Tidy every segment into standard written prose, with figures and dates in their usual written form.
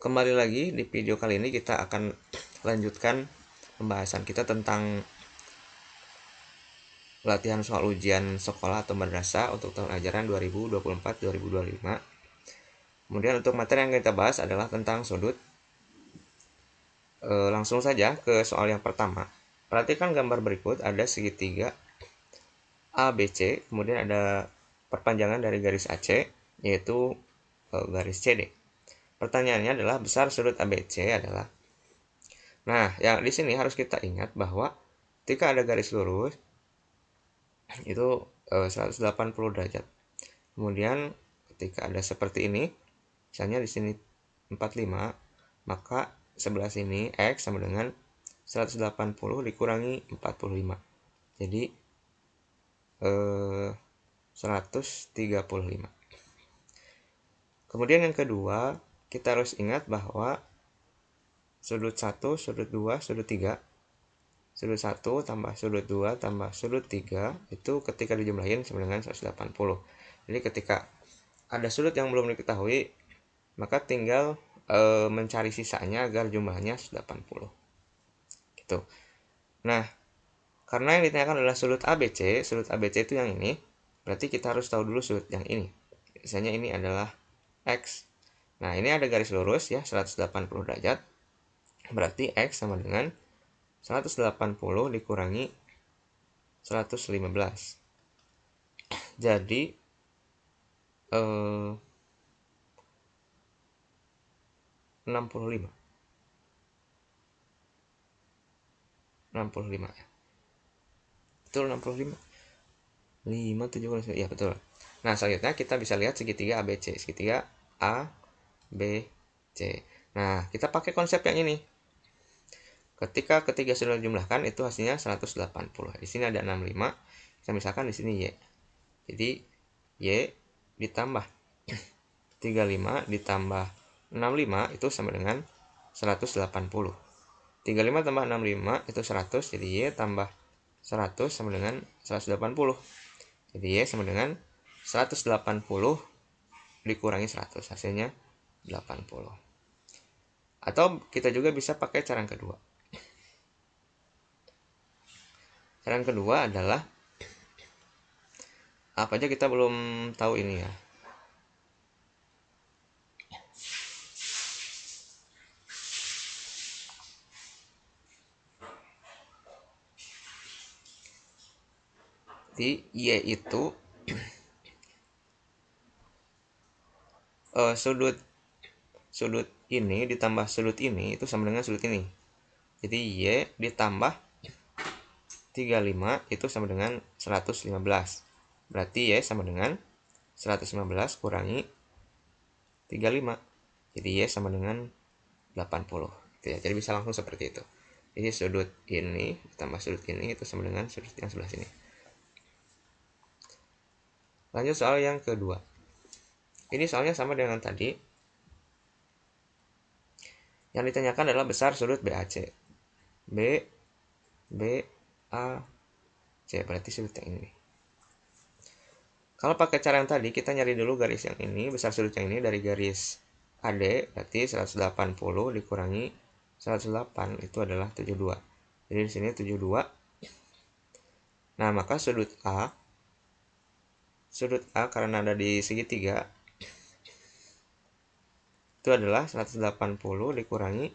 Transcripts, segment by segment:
Kembali lagi di video kali ini kita akan lanjutkan pembahasan kita tentang latihan soal ujian sekolah atau madrasah untuk tahun ajaran 2024-2025. Kemudian untuk materi yang kita bahas adalah tentang sudut. Langsung saja ke soal yang pertama. Perhatikan gambar berikut, ada segitiga ABC, kemudian ada perpanjangan dari garis AC, yaitu garis CD. Pertanyaannya adalah besar sudut ABC adalah. Nah, yang di sini harus kita ingat bahwa ketika ada garis lurus itu 180 derajat. Kemudian ketika ada seperti ini, misalnya di sini 45, maka sebelah sini X sama dengan 180 dikurangi 45. Jadi 135. Kemudian yang kedua, kita harus ingat bahwa sudut 1, sudut 2, sudut 3. Sudut 1 tambah sudut 2 tambah sudut 3 itu ketika dijumlahin sama dengan 180. Jadi ketika ada sudut yang belum diketahui, maka tinggal mencari sisanya agar jumlahnya 180. Gitu. Nah, karena yang ditanyakan adalah sudut ABC itu yang ini, berarti kita harus tahu dulu sudut yang ini. Misalnya ini adalah X. Nah, ini ada garis lurus ya, 180 derajat. Berarti X sama dengan 180 dikurangi 115. Jadi 65 ya. Betul 65. 5 7 ya betul. Nah, selanjutnya kita bisa lihat segitiga ABC, segitiga A B C. Nah, kita pakai konsep yang ini. Ketika ketiga sudah dijumlahkan itu hasilnya 180. Di sini ada 65. Kita misalkan di sini Y. Jadi Y ditambah 35 ditambah 65 itu sama dengan 180. 35 tambah 65 itu 100, jadi Y tambah 100 sama dengan 180. Jadi Y sama dengan 180 dikurangi 100, hasilnya 80. Atau kita juga bisa pakai cara yang kedua. Cara yang kedua adalah apa aja kita belum tahu ini ya. Di Y itu sudut ini ditambah sudut ini itu sama dengan sudut ini. Jadi Y ditambah 35 itu sama dengan 115. Berarti Y sama dengan 115 kurangi 35. Jadi Y sama dengan 80. Gitu ya. Jadi bisa langsung seperti itu. Jadi sudut ini ditambah sudut ini itu sama dengan sudut yang sebelah sini. Lanjut soal yang kedua. Ini soalnya sama dengan tadi. Yang ditanyakan adalah besar sudut BAC. B A C, berarti sudut yang ini. Kalau pakai cara yang tadi, kita nyari dulu garis yang ini, besar sudut yang ini dari garis AD, berarti 180 dikurangi 108 itu adalah 72. Jadi di sini 72. Nah, maka sudut A karena ada di segitiga itu adalah 180 dikurangi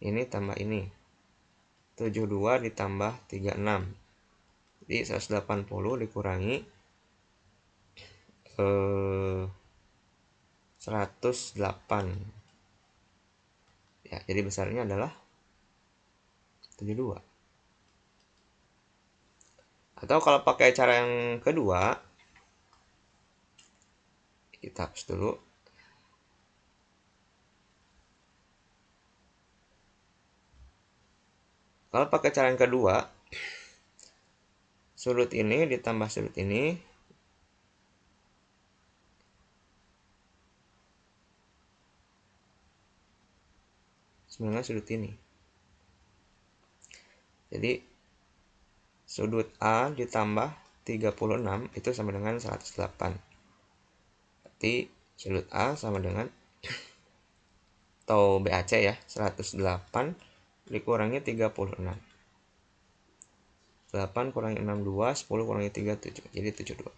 ini tambah ini. 72 ditambah 36. Jadi 180 dikurangi 108. Ya, jadi besarnya adalah 72. Atau kalau pakai cara yang kedua, kita hapus dulu. Kalau pakai cara yang kedua, sudut ini ditambah sudut ini sebenarnya sudut ini. Jadi sudut A ditambah 36 itu sama dengan 108. Berarti sudut A sama dengan atau BAC ya, 108 dikurangi 36. 8 kurangi 62, 10 kurangi 37, jadi 72.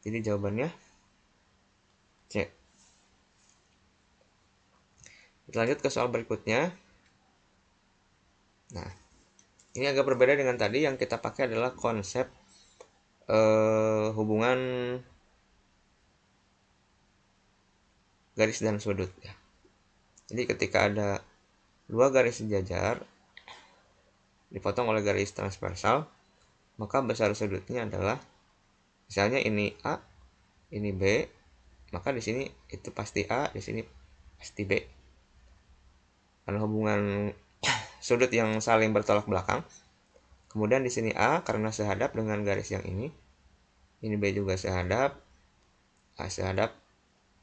Jadi jawabannya C. Kita lanjut ke soal berikutnya. Nah, ini agak berbeda dengan tadi. Yang kita pakai adalah konsep hubungan garis dan sudut ya. Jadi ketika ada dua garis sejajar dipotong oleh garis transversal, maka besar sudutnya adalah, misalnya ini A, ini B, maka di sini itu pasti A, di sini pasti B. Karena hubungan sudut yang saling bertolak belakang. Kemudian di sini A karena sehadap dengan garis yang ini B juga sehadap, A sehadap,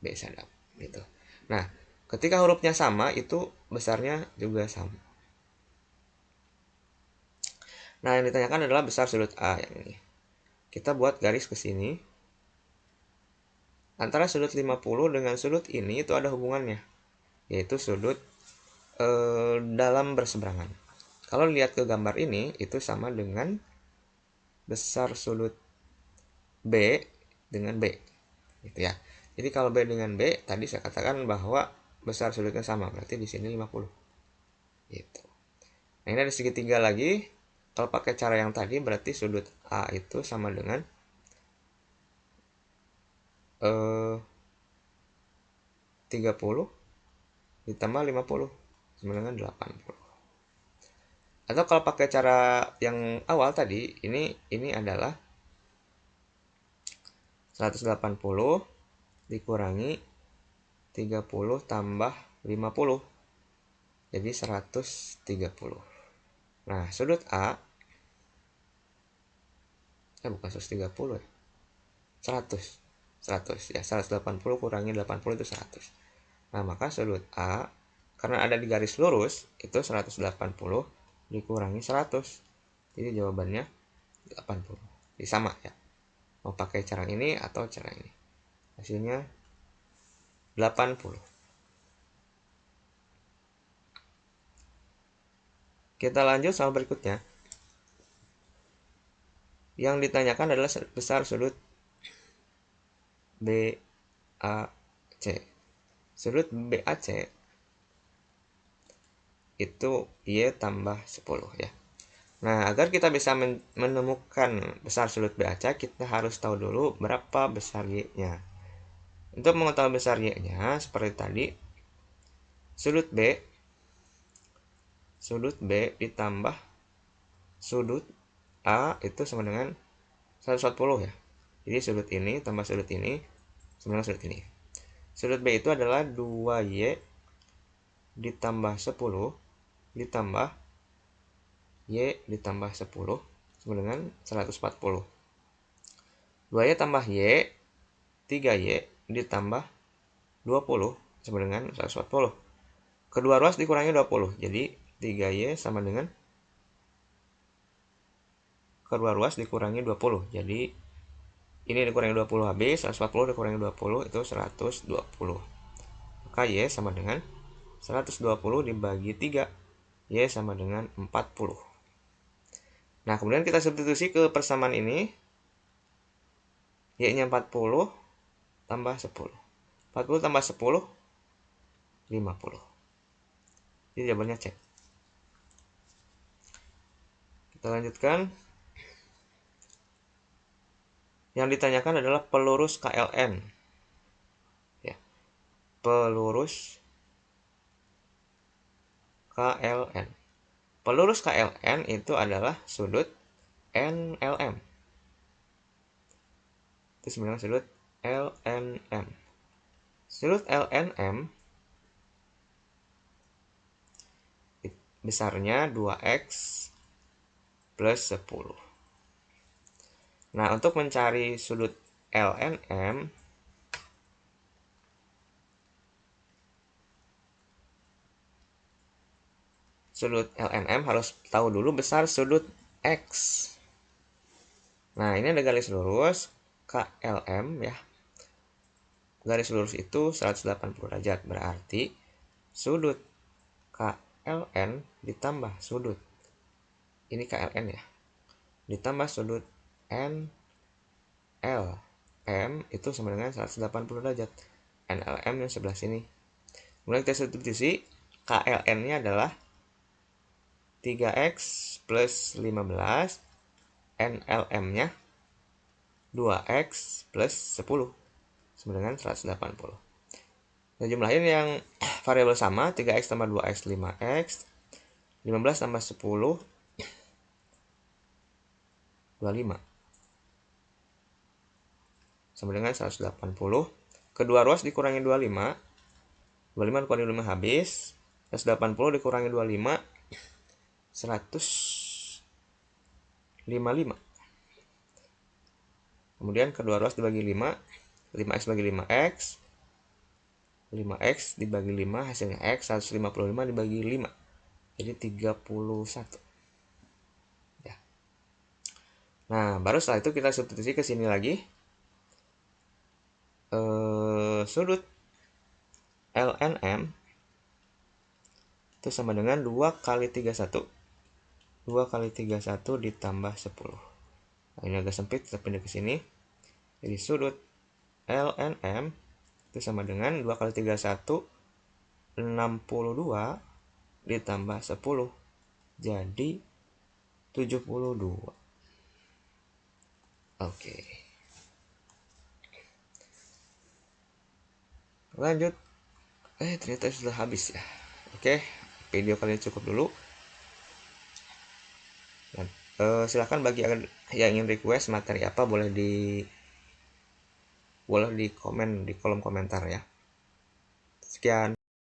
B sehadap gitu. Nah, ketika hurufnya sama itu besarnya juga sama. Nah, yang ditanyakan adalah besar sudut A yang ini. Kita buat garis ke sini. Antara sudut 50 dengan sudut ini itu ada hubungannya, yaitu sudut dalam berseberangan. Kalau lihat ke gambar ini, itu sama dengan besar sudut B dengan B, gitu ya. Jadi kalau B dengan B, tadi saya katakan bahwa besar sudutnya sama, berarti di sini 50. Gitu. Nah, ini ada segitiga lagi. Kalau pakai cara yang tadi, berarti sudut A itu sama dengan 30 ditambah 50 sama dengan 80. Atau kalau pakai cara yang awal tadi, ini adalah 180 dikurangi 30 tambah 50. Jadi 130. Nah, sudut A bukan 130 ya. 100 ya, 180 kurangi 80 itu 100. Nah, maka sudut A karena ada di garis lurus itu 180 dikurangi 100. Jadi jawabannya 80. Jadi sama ya. Mau pakai cara ini atau cara ini. Hasilnya 80. Kita lanjut soal berikutnya. Yang ditanyakan adalah besar sudut BAC. Sudut BAC itu Y tambah 10 ya. Nah, agar kita bisa menemukan besar sudut BAC, kita harus tahu dulu berapa besar Y-nya. Untuk mengetahui besar Y-nya, seperti tadi, sudut B ditambah sudut A itu sama dengan 140 ya. Jadi sudut ini tambah sudut ini sama dengan sudut ini. Sudut B itu adalah 2Y ditambah 10 ditambah Y ditambah 10 sama dengan 140. 2Y tambah Y, 3Y ditambah 20 sama dengan 140. Kedua ruas dikurangi 20. Jadi 3Y sama dengan kedua ruas dikurangi 20. Jadi ini dikurangi 20 habis, 140 dikurangi 20 itu 120. Maka Y sama dengan 120 dibagi 3. Y sama dengan 40. Nah, kemudian kita substitusi ke persamaan ini. Y-nya 40 tambah 10. 40 tambah 10, 50. Jadi jawabannya C. Kita lanjutkan. Yang ditanyakan adalah pelurus KLN. Ya. Pelurus KLN. Pelurus KLN itu adalah sudut NLM. Itu sebenarnya sudut LNM. Sudut LNM besarnya 2x plus 10. Nah, untuk mencari sudut LNM, harus tahu dulu besar sudut X. Nah, ini ada garis lurus KLM ya. Garis lurus itu 180 derajat, berarti sudut KLN ditambah sudut, ini KLN ya, ditambah sudut NLM itu sama dengan 180 derajat. NLM yang sebelah sini. Kemudian kita substitusi, KLN-nya adalah 3X plus 15, NLM-nya 2X plus 10, sama dengan 180. Nah, jumlahin yang variabel sama, 3X tambah 2X, 5X, 15 tambah 10, 25. Sama dengan 180. Kedua ruas dikurangi 25. 25 dikurangi 25 habis. 180 dikurangi 25, 155. Kemudian kedua ruas dibagi 5. 5X bagi 5X. 5X dibagi 5 hasilnya X. 155 dibagi 5. Jadi 31. Ya. Nah, baru setelah itu kita substitusi ke sini lagi. Sudut LNM itu sama dengan 2 kali 31. 2 kali 31 ditambah 10. Nah, ini agak sempit, kita pindah ke sini. Jadi sudut LNM itu sama dengan 2 kali 31, 62 ditambah 10. Jadi 72. Oke. Lanjut. Ternyata sudah habis ya. Oke, video kali ini cukup dulu. Nah, silahkan bagi yang ingin request materi apa boleh di komen di kolom komentar ya. Sekian.